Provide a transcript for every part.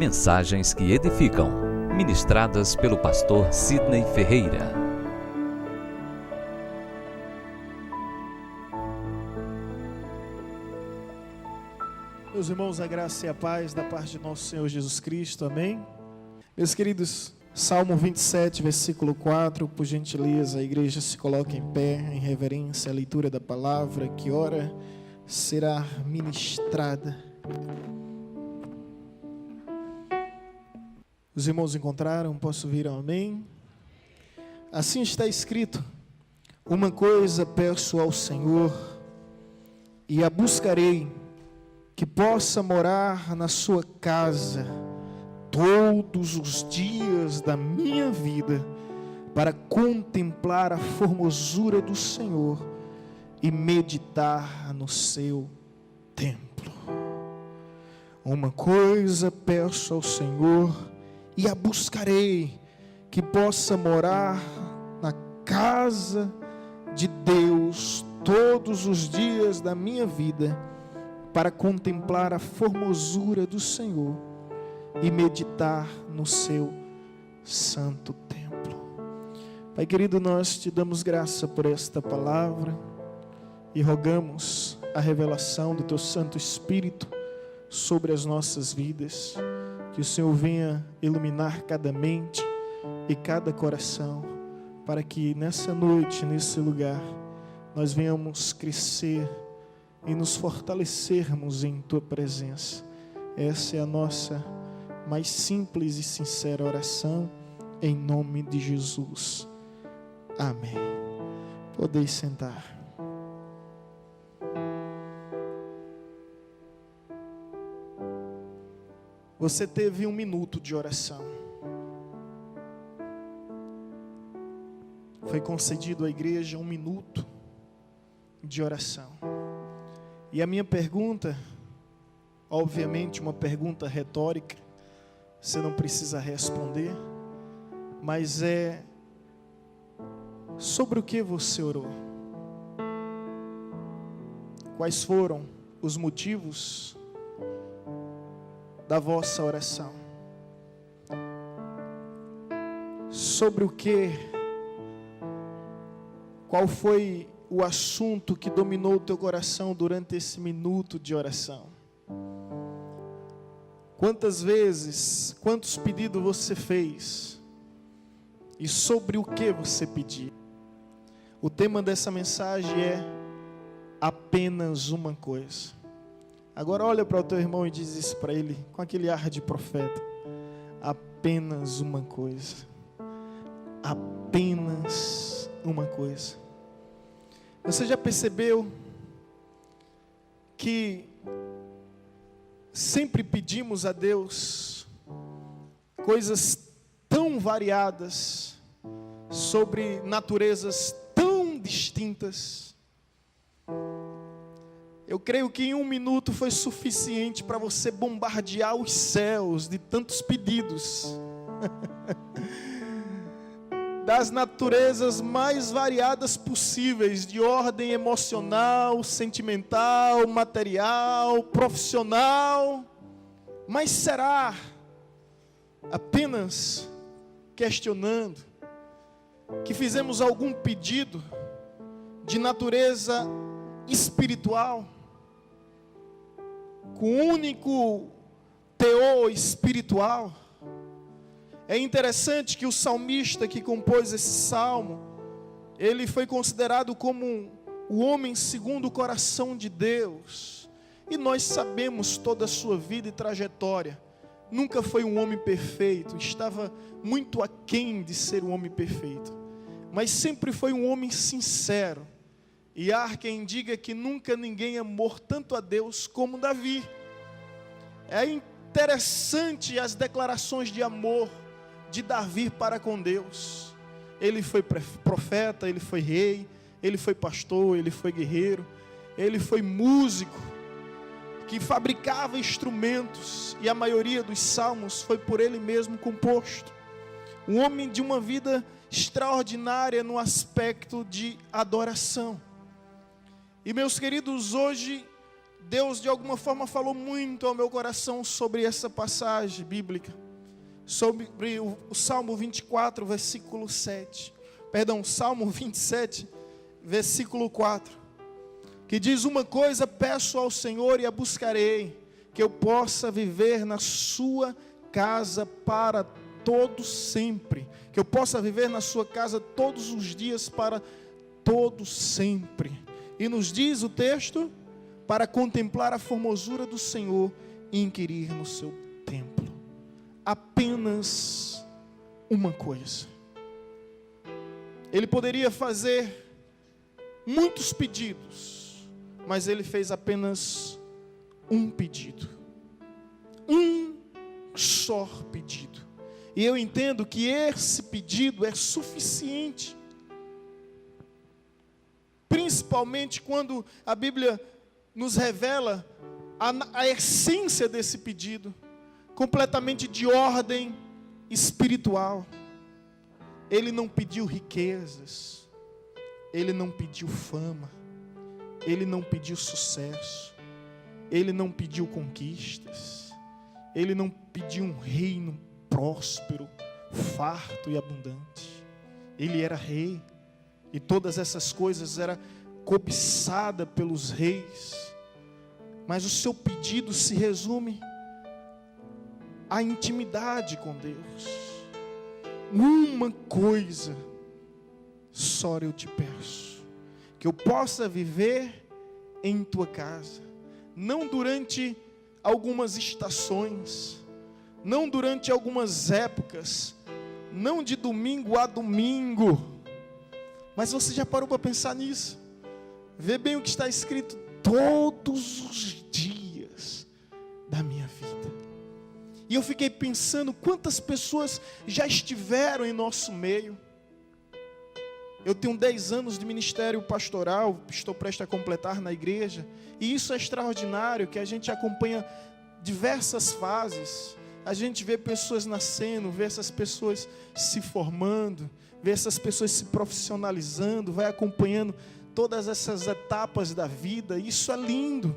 Mensagens que edificam, ministradas pelo pastor Sidney Ferreira. Meus irmãos, a graça e a paz da parte de nosso Senhor Jesus Cristo, amém? Meus queridos, Salmo 27, versículo 4, por gentileza, a igreja se coloca em pé, em reverência à leitura da palavra, que ora será ministrada. Os irmãos encontraram? Posso ouvir um amém? Assim está escrito: uma coisa peço ao Senhor, e a buscarei, que possa morar na sua casa todos os dias da minha vida, para contemplar a formosura do Senhor e meditar no seu templo. Uma coisa peço ao Senhor, e a buscarei, que possa morar na casa de Deus todos os dias da minha vida, para contemplar a formosura do Senhor e meditar no seu santo templo. Pai querido, nós te damos graça por esta palavra e rogamos a revelação do teu Santo Espírito sobre as nossas vidas, que o Senhor venha iluminar cada mente e cada coração, para que nessa noite, nesse lugar, nós venhamos crescer e nos fortalecermos em tua presença. Essa é a nossa mais simples e sincera oração, em nome de Jesus. Amém. Podeis sentar. Você teve 1 minuto de oração. Foi concedido à igreja 1 minuto de oração. E a minha pergunta, obviamente uma pergunta retórica, você não precisa responder, mas é: sobre o que você orou? Quais foram os motivos da vossa oração? Sobre o que? Qual foi o assunto que dominou o teu coração durante esse minuto de oração? Quantas vezes, quantos pedidos você fez? E sobre o que você pediu? O tema dessa mensagem é apenas uma coisa. Agora olha para o teu irmão e diz isso para ele, com aquele ar de profeta: apenas uma coisa. Apenas uma coisa. Você já percebeu que sempre pedimos a Deus coisas tão variadas, sobre naturezas tão distintas? Eu creio que em 1 minuto foi suficiente para você bombardear os céus de tantos pedidos, das naturezas mais variadas possíveis, de ordem emocional, sentimental, material, profissional. Mas será, apenas questionando, que fizemos algum pedido de natureza espiritual, com único teor espiritual? É interessante que o salmista que compôs esse salmo, ele foi considerado como o homem segundo o coração de Deus. E nós sabemos toda a sua vida e trajetória. Nunca foi um homem perfeito, estava muito aquém de ser um homem perfeito, mas sempre foi um homem sincero. E há quem diga que nunca ninguém amou tanto a Deus como Davi. É interessante as declarações de amor de Davi para com Deus. Ele foi profeta, ele foi rei, ele foi pastor, ele foi guerreiro, ele foi músico, que fabricava instrumentos, e a maioria dos salmos foi por ele mesmo composto. Um homem de uma vida extraordinária no aspecto de adoração. E meus queridos, hoje Deus de alguma forma falou muito ao meu coração sobre essa passagem bíblica, sobre o Salmo 24, versículo 7. Perdão, Salmo 27, versículo 4. Que diz: uma coisa peço ao Senhor e a buscarei, que eu possa viver na sua casa para todo sempre, que eu possa viver na sua casa todos os dias para todo sempre. E nos diz o texto: para contemplar a formosura do Senhor e inquirir no seu templo. Apenas uma coisa. Ele poderia fazer muitos pedidos, mas ele fez apenas um pedido. Um só pedido. E eu entendo que esse pedido é suficiente. Principalmente quando a Bíblia nos revela a essência desse pedido, completamente de ordem espiritual. Ele não pediu riquezas, ele não pediu fama, ele não pediu sucesso, ele não pediu conquistas, ele não pediu um reino próspero, farto e abundante. Ele era rei, e todas essas coisas eram cobiçadas pelos reis, mas o seu pedido se resume à intimidade com Deus. Uma coisa só eu te peço, que eu possa viver em tua casa, não durante algumas estações, não durante algumas épocas, não de domingo a domingo. Mas você já parou para pensar nisso? Vê bem o que está escrito: todos os dias da minha vida. E eu fiquei pensando quantas pessoas já estiveram em nosso meio. Eu tenho 10 anos de ministério pastoral, estou prestes a completar na igreja, e isso é extraordinário, que a gente acompanha diversas fases. A gente vê pessoas nascendo, vê essas pessoas se formando, vê essas pessoas se profissionalizando, vai acompanhando todas essas etapas da vida. Isso é lindo.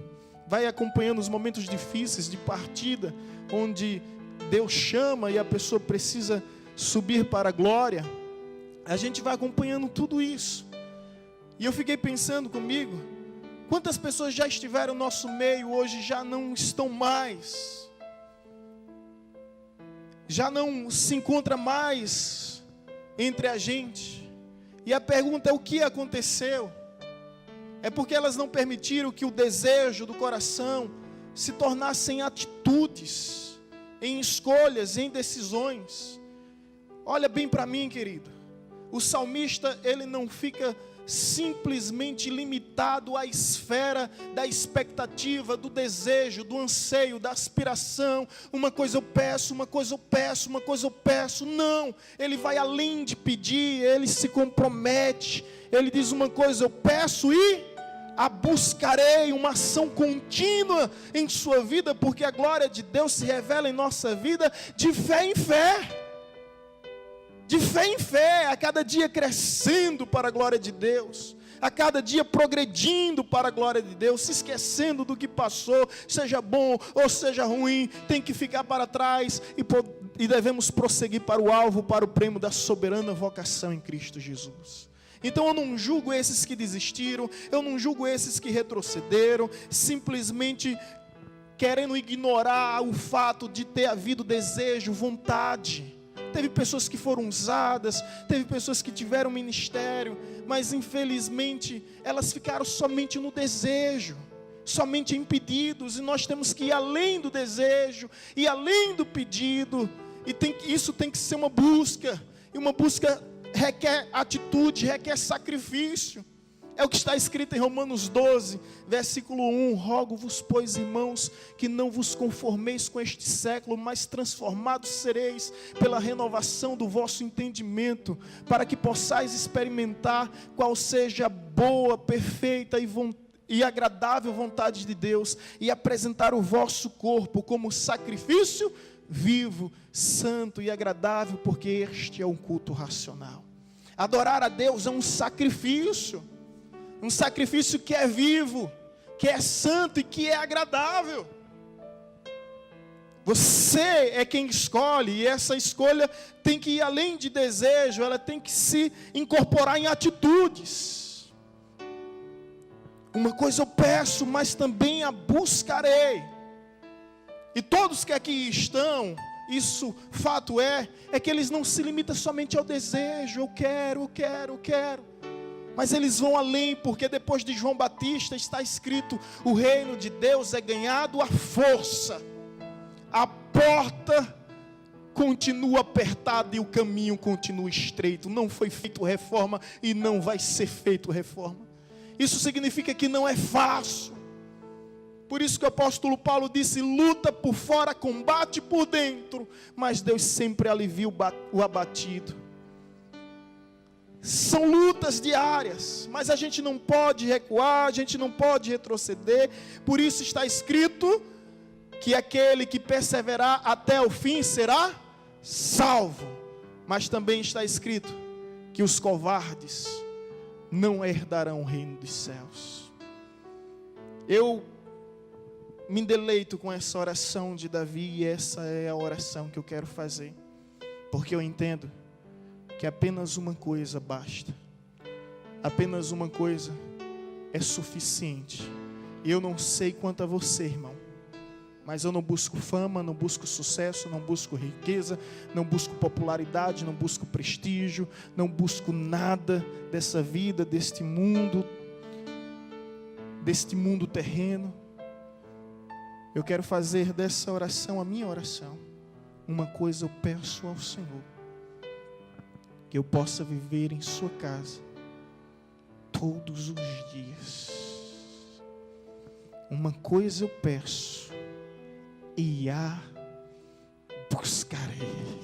Vai acompanhando os momentos difíceis de partida, onde Deus chama e a pessoa precisa subir para a glória. A gente vai acompanhando tudo isso. E eu fiquei pensando comigo, quantas pessoas já estiveram no nosso meio, hoje já não estão mais, já não se encontra mais entre a gente. E a pergunta é: o que aconteceu? É porque elas não permitiram que o desejo do coração se tornasse em atitudes, em escolhas, em decisões. Olha bem para mim, querido. O salmista, ele não fica simplesmente limitado à esfera da expectativa, do desejo, do anseio, da aspiração. Uma coisa eu peço, uma coisa eu peço, uma coisa eu peço. Não, ele vai além de pedir, ele se compromete. Ele diz: uma coisa eu peço e a buscarei. Uma ação contínua em sua vida, porque a glória de Deus se revela em nossa vida de fé em fé. De fé em fé, a cada dia crescendo para a glória de Deus, a cada dia progredindo para a glória de Deus, se esquecendo do que passou, seja bom ou seja ruim, tem que ficar para trás e devemos prosseguir para o alvo, para o prêmio da soberana vocação em Cristo Jesus. Então eu não julgo esses que desistiram, eu não julgo esses que retrocederam, simplesmente querendo ignorar o fato de ter havido desejo, vontade. Teve pessoas que foram usadas, teve pessoas que tiveram ministério, mas infelizmente elas ficaram somente no desejo, somente em pedidos, e nós temos que ir além do desejo, e além do pedido, e isso tem que ser uma busca, e uma busca requer atitude, requer sacrifício. É o que está escrito em Romanos 12, versículo 1. Rogo-vos, pois, irmãos, que não vos conformeis com este século, mas transformados sereis pela renovação do vosso entendimento, para que possais experimentar qual seja a boa, perfeita e agradável vontade de Deus, e apresentar o vosso corpo como sacrifício vivo, santo e agradável, porque este é um culto racional. Adorar a Deus é um sacrifício que é vivo, que é santo e que é agradável. Você é quem escolhe, e essa escolha tem que ir além de desejo, ela tem que se incorporar em atitudes. Uma coisa eu peço, mas também a buscarei. E todos que aqui estão, isso fato é que eles não se limitam somente ao desejo, eu quero. Mas eles vão além, porque depois de João Batista está escrito: o reino de Deus é ganhado à força. A porta continua apertada e o caminho continua estreito. Não foi feito reforma e não vai ser feito reforma. Isso significa que não é fácil. Por isso que o apóstolo Paulo disse: luta por fora, combate por dentro, mas Deus sempre alivia o abatido. São lutas diárias, mas a gente não pode recuar, a gente não pode retroceder. Por isso está escrito que aquele que perseverar até o fim será salvo. Mas também está escrito que os covardes não herdarão o reino dos céus. Eu me deleito com essa oração de Davi, e essa é a oração que eu quero fazer, porque eu entendo que apenas uma coisa basta, apenas uma coisa é suficiente. Eu não sei quanto a você, irmão, mas eu não busco fama, não busco sucesso, não busco riqueza, não busco popularidade, não busco prestígio, não busco nada dessa vida, deste mundo terreno. Eu quero fazer dessa oração a minha oração. Uma coisa eu peço ao Senhor: que eu possa viver em sua casa todos os dias. Uma coisa eu peço e a buscarei.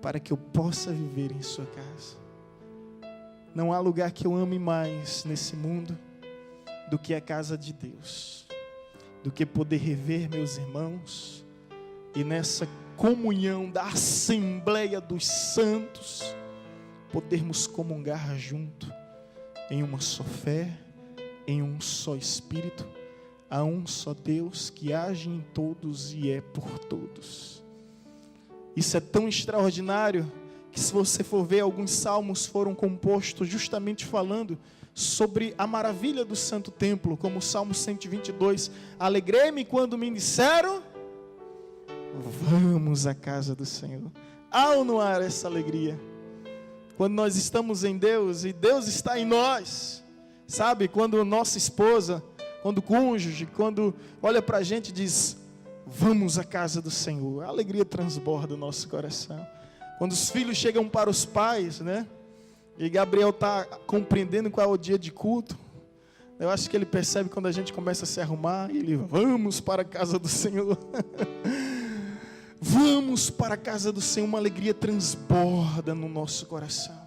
Para que eu possa viver em sua casa. Não há lugar que eu ame mais nesse mundo do que a casa de Deus, do que poder rever meus irmãos e nessa comunhão da Assembleia dos Santos podermos comungar junto em uma só fé, em um só Espírito, a um só Deus que age em todos e é por todos. Isso é tão extraordinário que, se você for ver, alguns salmos foram compostos justamente falando sobre a maravilha do Santo Templo, como o Salmo 122, alegrei-me quando me disseram, vamos à casa do Senhor. Há ou não há essa alegria? Quando nós estamos em Deus e Deus está em nós, sabe? Quando nossa esposa, quando o cônjuge, quando olha para a gente e diz, vamos à casa do Senhor, a alegria transborda o nosso coração. Quando os filhos chegam para os pais, né? E Gabriel está compreendendo qual é o dia de culto. Eu acho que ele percebe quando a gente começa a se arrumar. E ele, vamos para a casa do Senhor. Vamos para a casa do Senhor. Uma alegria transborda no nosso coração.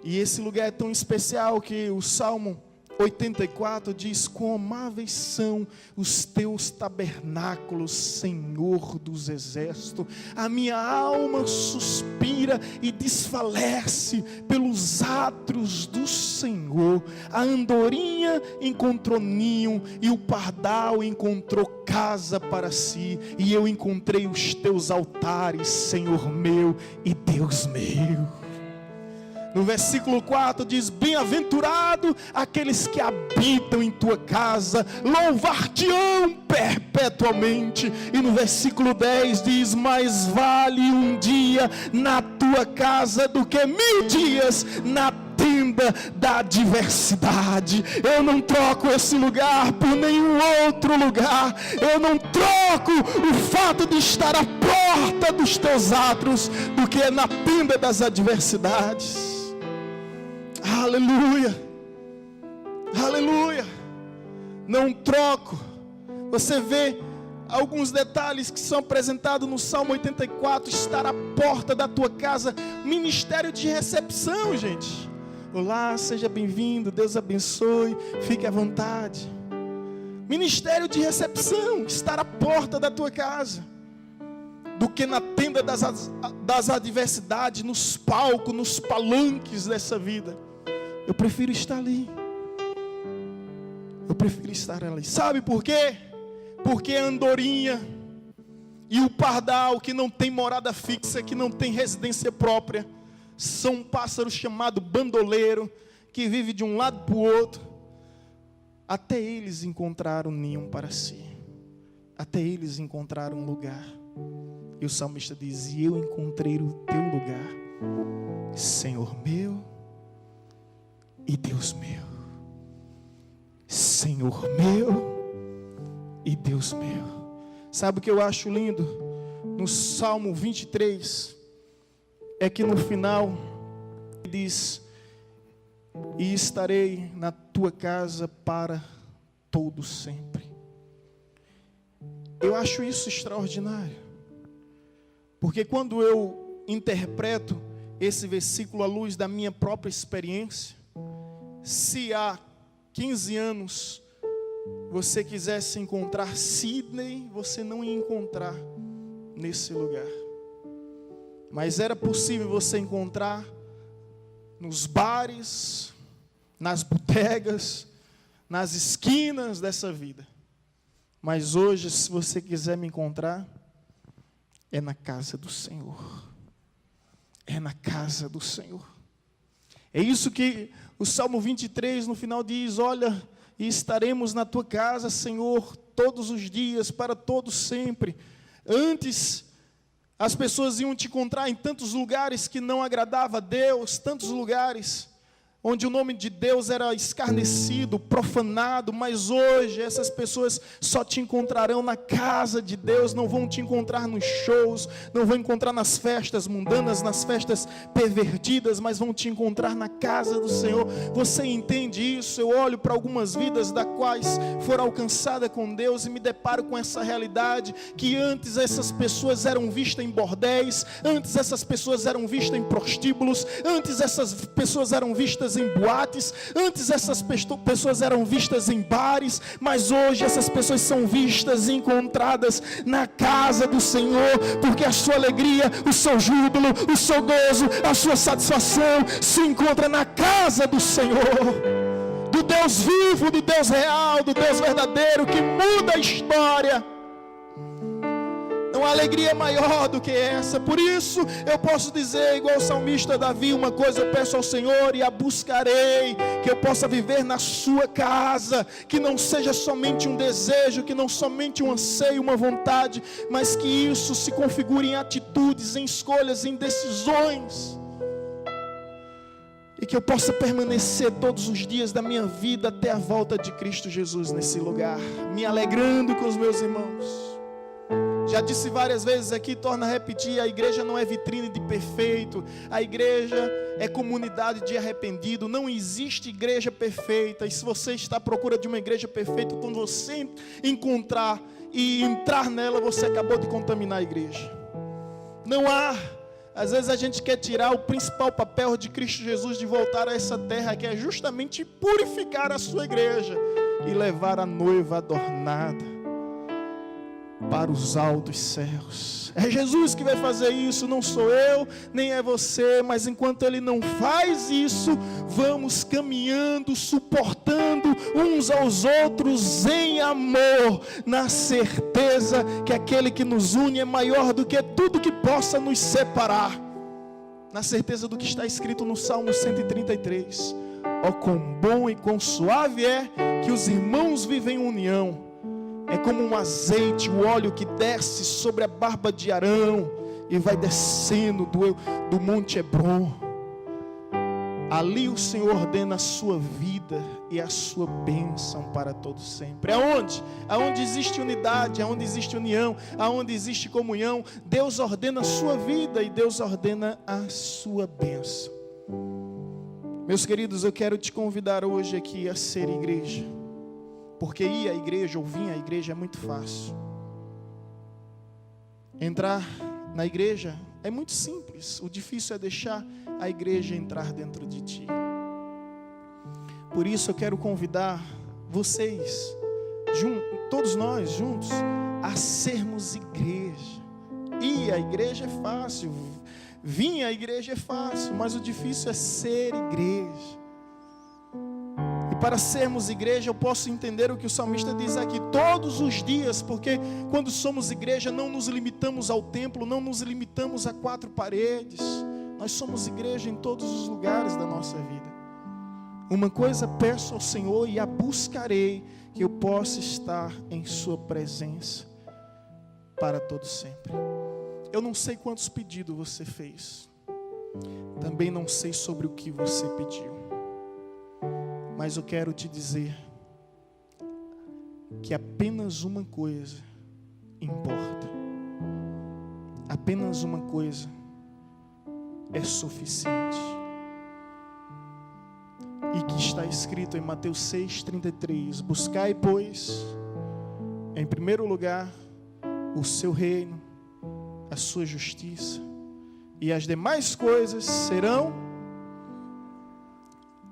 E esse lugar é tão especial que o Salmo 84 diz, quão amáveis são os teus tabernáculos, Senhor dos exércitos. A minha alma suspira e desfalece pelos átrios do Senhor. A andorinha encontrou ninho e o pardal encontrou casa para si. E eu encontrei os teus altares, Senhor meu e Deus meu. No versículo 4 diz, bem-aventurado aqueles que habitam em tua casa, louvar-te-ão perpetuamente. E no versículo 10 diz, mais vale um dia na tua casa do que 1000 dias na tenda da adversidade. Eu não troco esse lugar por nenhum outro lugar. Eu não troco o fato de estar à porta dos teus átrios do que na tenda das adversidades. Aleluia, aleluia, não troco. Você vê alguns detalhes que são apresentados no Salmo 84, estar à porta da tua casa, ministério de recepção, gente. Olá, seja bem-vindo, Deus abençoe, fique à vontade. Ministério de recepção, estar à porta da tua casa. do que na tenda das adversidades, nos palcos, nos palanques dessa vida. Eu prefiro estar ali. Eu prefiro estar ali. Sabe por quê? Porque a andorinha e o pardal, que não tem morada fixa, que não tem residência própria, são um pássaro chamado bandoleiro, que vive de um lado para o outro. Até eles encontraram um ninho para si. Até eles encontraram um lugar. E o salmista diz: e eu encontrei o teu lugar, Senhor meu e Deus meu. Senhor meu e Deus meu. Sabe o que eu acho lindo? No Salmo 23, é que no final diz: e estarei na tua casa para todo sempre. Eu acho isso extraordinário. Porque quando eu interpreto esse versículo à luz da minha própria experiência, se há 15 anos você quisesse encontrar Sidney, você não ia encontrar nesse lugar. Mas era possível você encontrar nos bares, nas bodegas, nas esquinas dessa vida. Mas hoje, se você quiser me encontrar, é na casa do Senhor. É na casa do Senhor. É isso que o Salmo 23 no final diz: olha, e estaremos na tua casa, Senhor, todos os dias, para todos sempre. Antes, as pessoas iam te encontrar em tantos lugares que não agradava a Deus, tantos lugares onde o nome de Deus era escarnecido, profanado, mas hoje essas pessoas só te encontrarão na casa de Deus, não vão te encontrar nos shows, não vão encontrar nas festas mundanas, nas festas pervertidas, mas vão te encontrar na casa do Senhor. Você entende isso? Eu olho para algumas vidas das quais foram alcançadas com Deus e me deparo com essa realidade, que antes essas pessoas eram vistas em bordéis, antes essas pessoas eram vistas em prostíbulos, antes essas pessoas eram vistas em boates, antes essas pessoas eram vistas em bares, mas hoje essas pessoas são vistas e encontradas na casa do Senhor, porque a sua alegria, o seu júbilo, o seu gozo, a sua satisfação se encontra na casa do Senhor, do Deus vivo, do Deus real, do Deus verdadeiro, que muda a história. Não há alegria maior do que essa. Por isso eu posso dizer, igual o salmista Davi: uma coisa eu peço ao Senhor e a buscarei, que eu possa viver na sua casa, que não seja somente um desejo, que não somente um anseio, uma vontade, mas que isso se configure em atitudes, em escolhas, em decisões, e que eu possa permanecer todos os dias da minha vida até a volta de Cristo Jesus nesse lugar, me alegrando com os meus irmãos. Já disse várias vezes aqui, torno a repetir: a igreja não é vitrine de perfeito, a igreja é comunidade de arrependido. Não existe igreja perfeita, e se você está à procura de uma igreja perfeita, quando você encontrar e entrar nela, você acabou de contaminar a igreja. Não há. Às vezes a gente quer tirar o principal papel de Cristo Jesus de voltar a essa terra, que é justamente purificar a sua igreja e levar a noiva adornada para os altos céus. É Jesus que vai fazer isso, não sou eu, nem é você. Mas enquanto Ele não faz isso, vamos caminhando, suportando uns aos outros em amor, na certeza que aquele que nos une é maior do que tudo que possa nos separar, na certeza do que está escrito no Salmo 133: ó, quão bom e quão suave é que os irmãos vivem em união. É como um azeite, o óleo que desce sobre a barba de Arão e vai descendo do Monte Hebron. Ali o Senhor ordena a sua vida e a sua bênção para todos sempre. Aonde? Aonde existe unidade, aonde existe união, aonde existe comunhão, Deus ordena a sua vida e Deus ordena a sua bênção. Meus queridos, eu quero te convidar hoje aqui a ser igreja. Porque ir à igreja, ou vir à igreja é muito fácil. Entrar na igreja é muito simples. O difícil é deixar a igreja entrar dentro de ti. Por isso eu quero convidar vocês, todos nós juntos, a sermos igreja. Ir ir à igreja é fácil, vir à igreja é fácil, mas o difícil é ser igreja. E para sermos igreja, eu posso entender o que o salmista diz aqui, todos os dias, porque quando somos igreja, não nos limitamos ao templo, não nos limitamos a 4 paredes, nós somos igreja em todos os lugares da nossa vida. Uma coisa peço ao Senhor e a buscarei, que eu possa estar em sua presença para todo sempre. Eu não sei quantos pedidos você fez, também não sei sobre o que você pediu, mas eu quero te dizer que apenas uma coisa importa, apenas uma coisa é suficiente, e que está escrito em Mateus 6,33, buscai, pois, em primeiro lugar, o seu reino, a sua justiça, e as demais coisas serão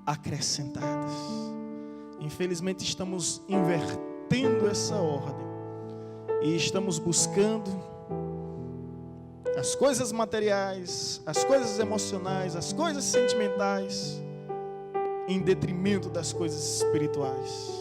acrescentadas. Infelizmente estamos invertendo essa ordem, e estamos buscando as coisas materiais, as coisas emocionais, as coisas sentimentais, em detrimento das coisas espirituais.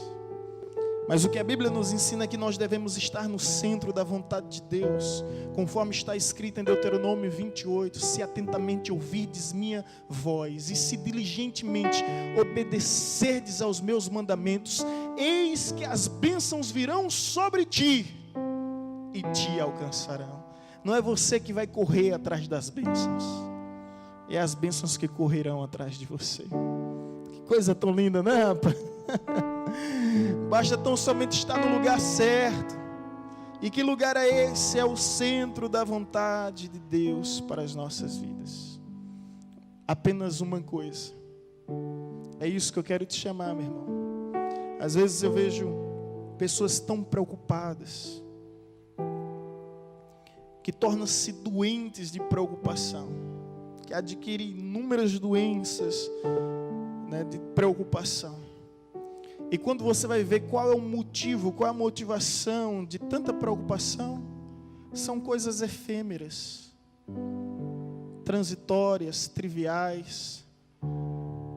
Mas o que a Bíblia nos ensina é que nós devemos estar no centro da vontade de Deus, conforme está escrito em Deuteronômio 28, se atentamente ouvirdes minha voz, e se diligentemente obedecerdes aos meus mandamentos, eis que as bênçãos virão sobre ti, e te alcançarão. Não é você que vai correr atrás das bênçãos, é as bênçãos que correrão atrás de você. Que coisa tão linda, né, rapaz? Basta tão somente estar no lugar certo. E que lugar é esse? É o centro da vontade de Deus para as nossas vidas. Apenas uma coisa. É isso que eu quero te chamar, meu irmão. Às vezes eu vejo pessoas tão preocupadas, que tornam-se doentes de preocupação, que adquirem inúmeras doenças, né, de preocupação. E quando você vai ver qual é o motivo, qual é a motivação de tanta preocupação, são coisas efêmeras, transitórias, triviais,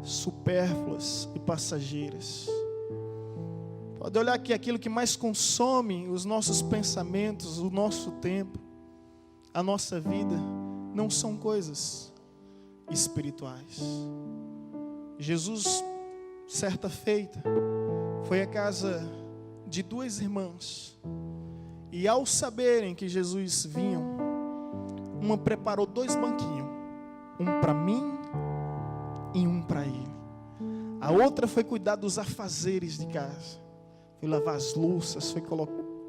supérfluas e passageiras. Pode olhar que aquilo que mais consome os nossos pensamentos, o nosso tempo, a nossa vida, não são coisas espirituais. Jesus, certa feita, foi à casa de 2 irmãs, e ao saberem que Jesus vinha, uma preparou 2 banquinhos, um para mim e um para ele. A outra foi cuidar dos afazeres de casa, foi lavar as louças, foi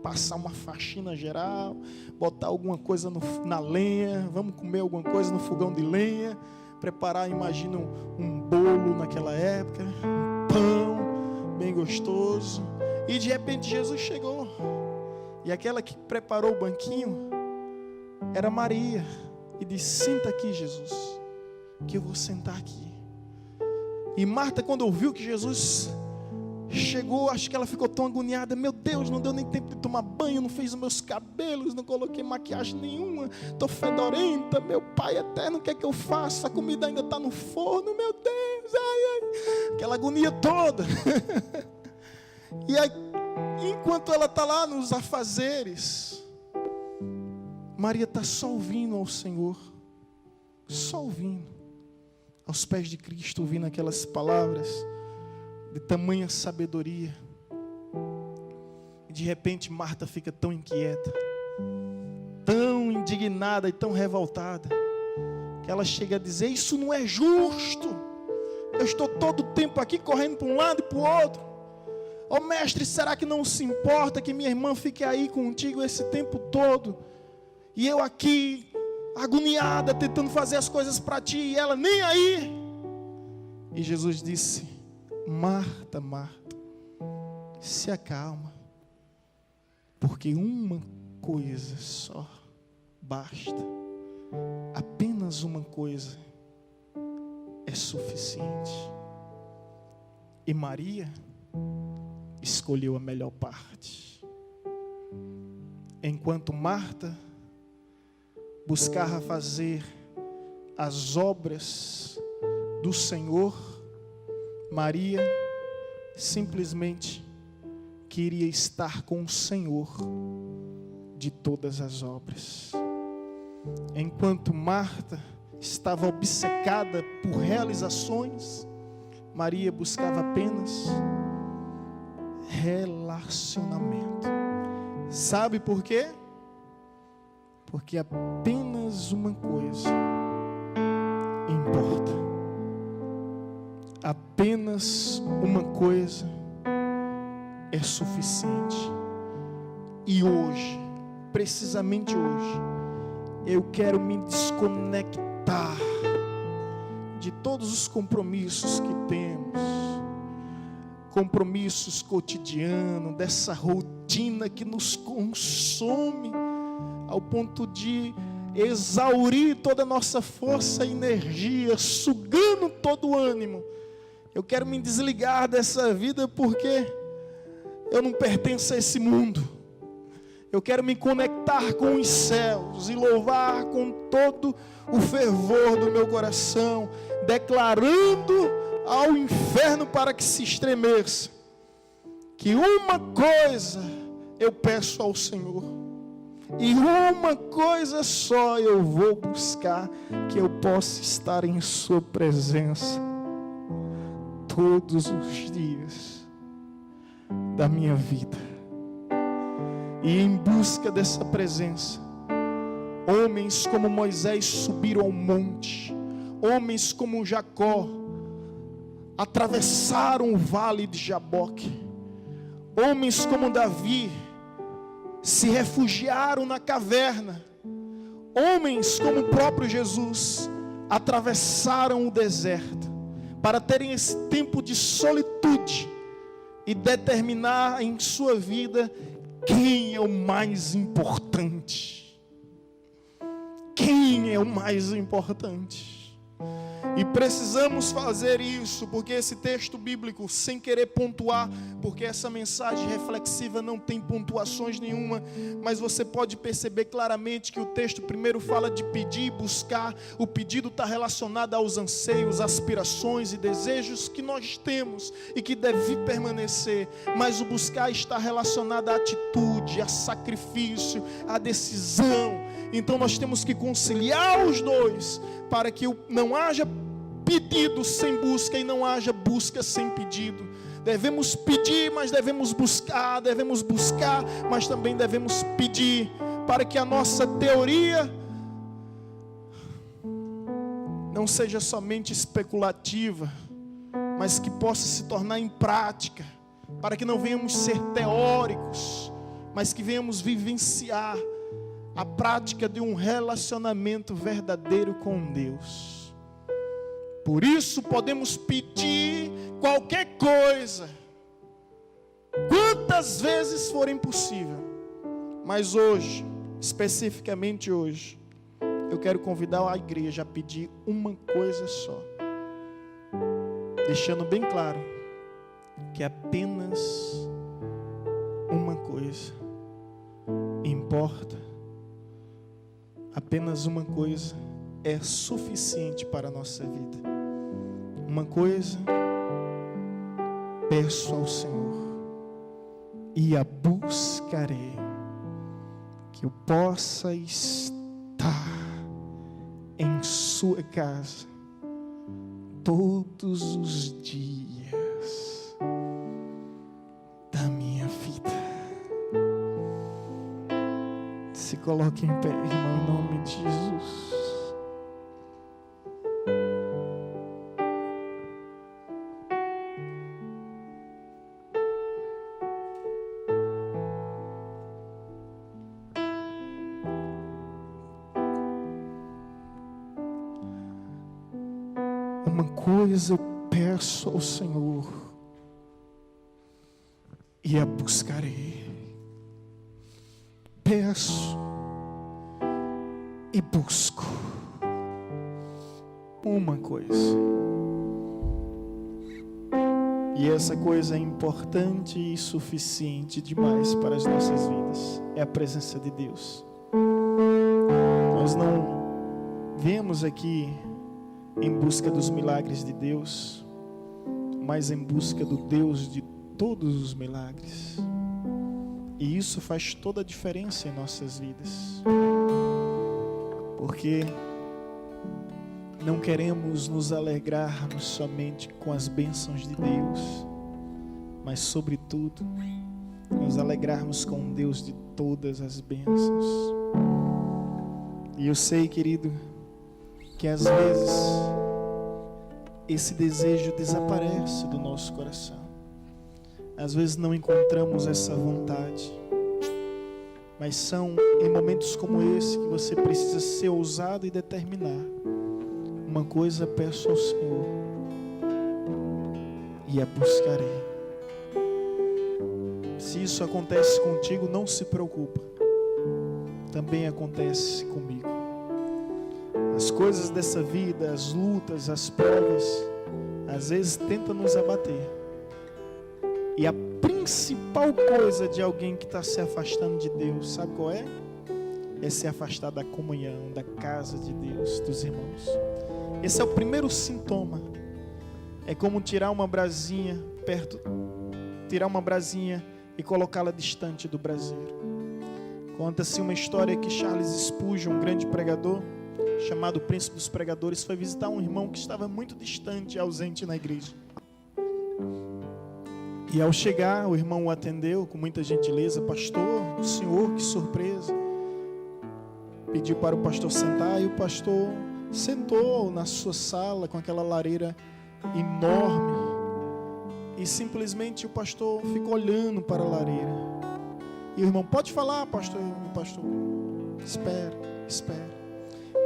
passar uma faxina geral, botar alguma coisa na lenha, vamos comer alguma coisa no fogão de lenha, preparar, imagina um bolo naquela época, um pão bem gostoso. E de repente Jesus chegou, e aquela que preparou o banquinho era Maria, e disse: senta aqui, Jesus, que eu vou sentar aqui. E Marta, quando ouviu que Jesus chegou, acho que ela ficou tão agoniada. Meu Deus, não deu nem tempo de tomar banho, não fiz os meus cabelos, não coloquei maquiagem nenhuma, estou fedorenta, meu Pai eterno, o que é que eu faço? A comida ainda está no forno, meu Deus, ai, aquela agonia toda. E aí, enquanto ela está lá nos afazeres, Maria está só ouvindo ao Senhor, só ouvindo, aos pés de Cristo, ouvindo aquelas palavras de tamanha sabedoria. E de repente Marta fica tão inquieta, tão indignada e tão revoltada, que ela chega a dizer: isso não é justo, eu estou todo o tempo aqui correndo para um lado e para o outro. Ó mestre, será que não se importa que minha irmã fique aí contigo esse tempo todo, e eu aqui agoniada tentando fazer as coisas para ti, e ela nem aí? E Jesus disse: Marta, Marta, se acalma, porque uma coisa só basta, apenas uma coisa é suficiente. E Maria escolheu a melhor parte, enquanto Marta buscava fazer as obras do Senhor, Maria simplesmente queria estar com o Senhor de todas as obras. Enquanto Marta estava obcecada por realizações, Maria buscava apenas relacionamento. Sabe por quê? Porque apenas uma coisa importa. Apenas uma coisa é suficiente. E hoje, precisamente hoje, eu quero me desconectar de todos os compromissos que temos, compromissos cotidianos, dessa rotina que nos consome ao ponto de exaurir toda a nossa força e energia, sugando todo o ânimo. Eu quero me desligar dessa vida porque eu não pertenço a esse mundo. Eu quero me conectar com os céus e louvar com todo o fervor do meu coração, declarando ao inferno para que se estremeça, que uma coisa eu peço ao Senhor, e uma coisa só eu vou buscar, que eu possa estar em sua presença todos os dias da minha vida. E em busca dessa presença, homens como Moisés subiram ao monte, homens como Jacó atravessaram o vale de Jaboque, homens como Davi se refugiaram na caverna, homens como o próprio Jesus atravessaram o deserto para terem esse tempo de solitude e determinar em sua vida quem é o mais importante. Quem é o mais importante? E precisamos fazer isso, porque esse texto bíblico, sem querer pontuar, porque essa mensagem reflexiva não tem pontuações nenhuma, mas você pode perceber claramente que o texto primeiro fala de pedir e buscar. O pedido está relacionado aos anseios, aspirações e desejos que nós temos e que deve permanecer, mas o buscar está relacionado à atitude, a sacrifício, à decisão. Então nós temos que conciliar os dois, para que não haja pedido sem busca e não haja busca sem pedido. Devemos pedir, mas devemos buscar, mas também devemos pedir, para que a nossa teoria não seja somente especulativa, mas que possa se tornar em prática, para que não venhamos ser teóricos, mas que venhamos vivenciar a prática de um relacionamento verdadeiro com Deus. Por isso podemos pedir qualquer coisa, quantas vezes for impossível. Mas hoje, especificamente hoje, eu quero convidar a igreja a pedir uma coisa só, deixando bem claro que apenas uma coisa importa. Apenas uma coisa é suficiente para a nossa vida. Uma coisa peço ao Senhor e a buscarei, que eu possa estar em sua casa todos os dias da minha vida. Se coloque em pé, irmão, em nome de Jesus. Uma coisa eu peço ao Senhor e a buscarei. Peço e busco uma coisa, e essa coisa é importante e suficiente demais para as nossas vidas, é a presença de Deus. Nós não viemos aqui em busca dos milagres de Deus, mas em busca do Deus de todos os milagres. E isso faz toda a diferença em nossas vidas. Porque não queremos nos alegrarmos somente com as bênçãos de Deus, mas sobretudo nos alegrarmos com o Deus de todas as bênçãos. E eu sei, querido, que às vezes esse desejo desaparece do nosso coração. Às vezes não encontramos essa vontade, mas são em momentos como esse que você precisa ser ousado e determinar. Uma coisa peço ao Senhor, e a buscarei. Se isso acontece contigo, não se preocupa, também acontece comigo. As coisas dessa vida, as lutas, as provas, às vezes tentam nos abater. E a principal coisa de alguém que está se afastando de Deus, sabe qual é? É se afastar da comunhão, da casa de Deus, dos irmãos. Esse é o primeiro sintoma. É como tirar uma brasinha e colocá-la distante do braseiro. Conta-se uma história que Charles Spurgeon, um grande pregador, chamado Príncipe dos Pregadores, foi visitar um irmão que estava muito distante e ausente na igreja. E ao chegar, o irmão o atendeu com muita gentileza. Pastor, o senhor, que surpresa. Pediu para o pastor sentar e o pastor sentou na sua sala com aquela lareira enorme. E simplesmente o pastor ficou olhando para a lareira. E o irmão, pode falar, pastor? E o pastor, espera.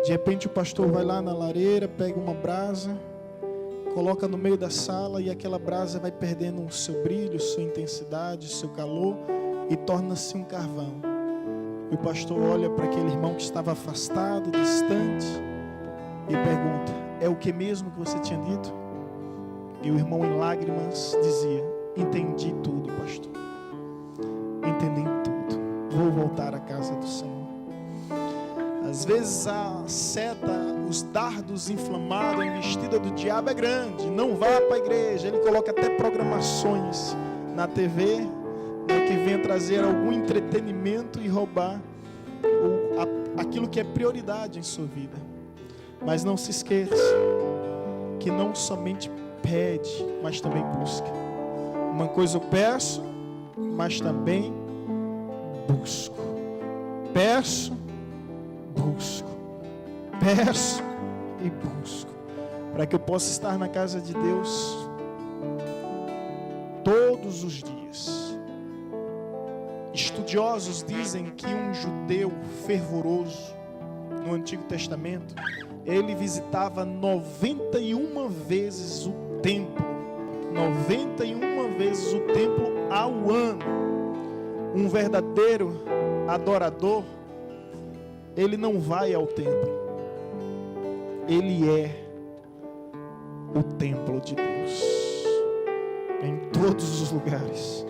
De repente o pastor vai lá na lareira, pega uma brasa, coloca no meio da sala e aquela brasa vai perdendo o seu brilho, sua intensidade, seu calor e torna-se um carvão. E o pastor olha para aquele irmão que estava afastado, distante e pergunta, é o que mesmo que você tinha dito? E o irmão em lágrimas dizia, entendi tudo, pastor. Entendi tudo. Vou voltar à casa do Senhor. Às vezes a seta, os dardos inflamados, a investida do diabo é grande. Não vá para a igreja. Ele coloca até programações na TV, que venha trazer algum entretenimento e roubar aquilo que é prioridade em sua vida. Mas não se esqueça que não somente pede, mas também busca. Uma coisa eu peço, mas também busco. Peço, busco. Peço e busco. Para que eu possa estar na casa de Deus todos os dias. Estudiosos dizem que um judeu fervoroso no Antigo Testamento, ele visitava 91 vezes o templo. 91 vezes o templo ao ano. Um verdadeiro adorador, ele não vai ao templo. Ele é o templo de Deus. Em todos os lugares.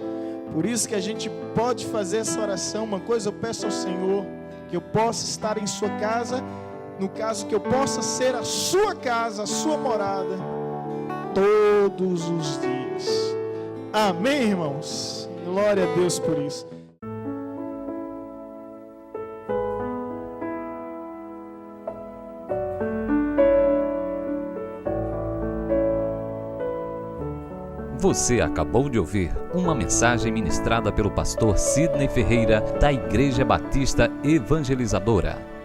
Por isso que a gente pode fazer essa oração. Uma coisa eu peço ao Senhor, que eu possa estar em sua casa, no caso que eu possa ser a sua casa, a sua morada, todos os dias. Amém, irmãos? Glória a Deus por isso. Você acabou de ouvir uma mensagem ministrada pelo pastor Sidney Ferreira, da Igreja Batista Evangelizadora.